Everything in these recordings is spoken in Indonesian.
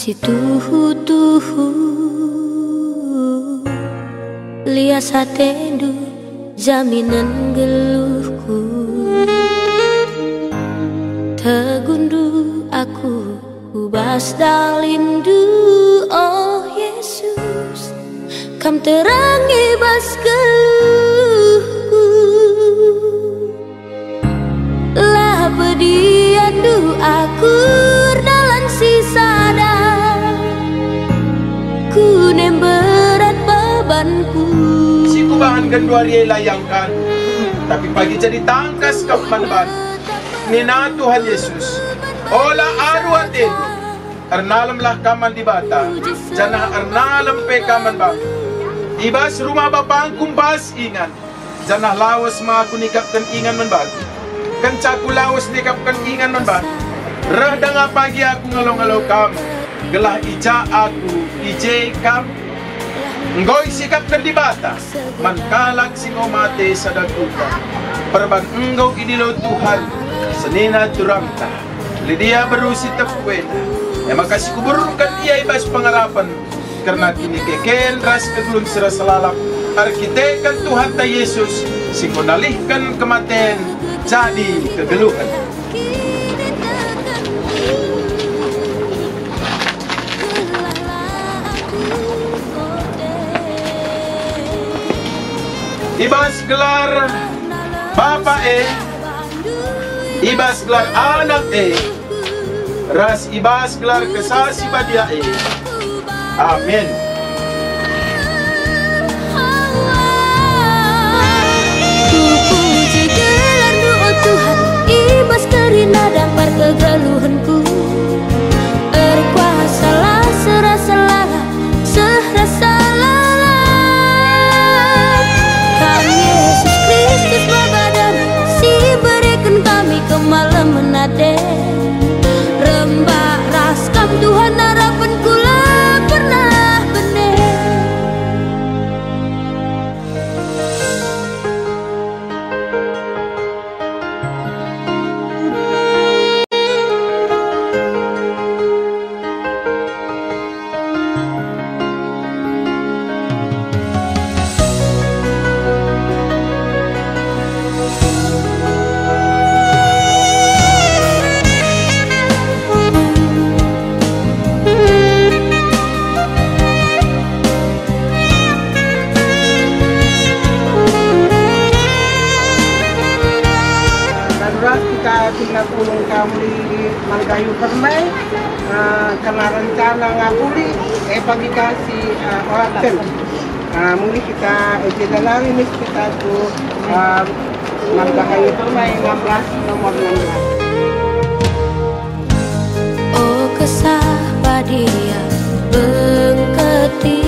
Si tuhu-tuhu lias hatendu jaminan geluhku. Tegundu aku ubas dalindu. Oh Yesus, kam terangi bas geluhku. Lah bediandu aku dalam sisada, ku nem berat bebanku. Si kubahan gendua dia layangkan, tapi pagi jadi tangkas kapan Nina Tuhan Yesus, ola aru atendu, arnalam lah kaman di bata, janah arnalam pe kaman bang. Ibas rumah bapang kumbas ingan, janah lawas ma aku nikapkan ingan menbagi. Kencaku lawas nikapkan ingan menbagi. Rah danga pagi aku ngalong-ngalong kamu, gelah ija aku ije kamu. Ngoy sikap di bata, man kalag singo mate sa daguta. Perban engkau idilo Tuhan, senina turamta. Lidia berusi tepuena. Makasih kuburkan ia ibas pengarapan, karena kini keken ras kegelun serasa lalap. Arkitekan Tuhan ta Yesus, singonalihkan kematian jadi kegeluhan. Ibas gelar Bapak ibas gelar anak ras ibas gelar kesasi badia amin. Puji gelar-Mu oh Tuhan, ibas kerina dampar kegeluhanku. Erkuasalah serasa lalat, serasa lalat. Kami Yesus Kristus babadan, si berikan kami ke malam menade. Rembak raskam Tuhan harapanku lah pernah benih. Kita tinggal pulang kamu di Manggayu Permai, karena rencana ngabuli pagi kasih oraten. Mungkin kita jalan ini kita tuh Manggayu Permai 16 nomor 16. Oh kesah padia bengketi,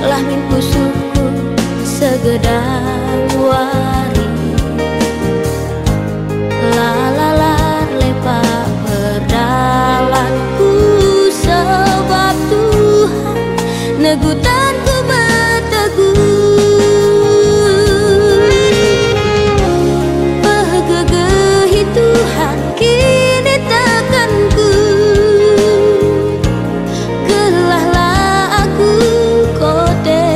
lah mimpu suku segedang wari. Lalalar lepak berdalanku, sebab Tuhan negutanku berteguh. Pegegehi Tuhan kini tekanku, gelahlah aku kote.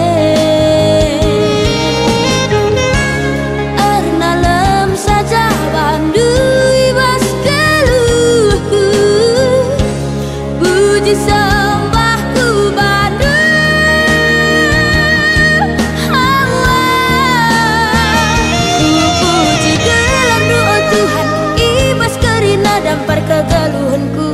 Arnalem saja bandu ibas geluhku, puji sembahku bandu. Puji gelar-Mu oh Tuhan, ibas kerina dampar kegeluhanku.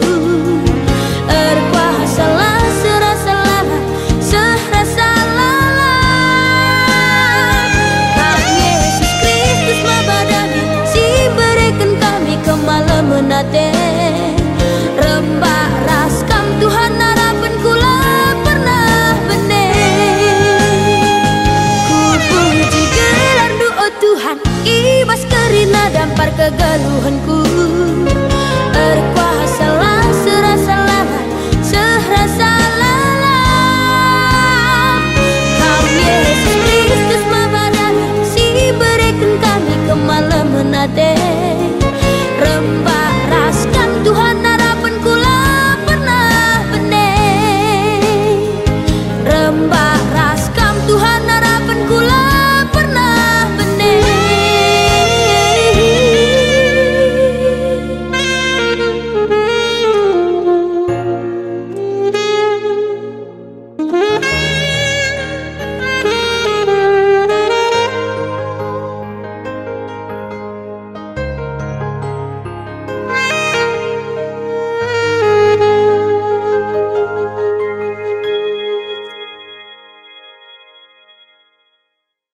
Erkuasalah serasa lalat, serasa lalat. Kami Yesus Kristus mabadani, si berikan kami ke malam menate. Rembak raskam Tuhan harapanku lah pernah benih. Ku puji gelar-Mu oh Tuhan, ibas kerina dampar kegeluhanku.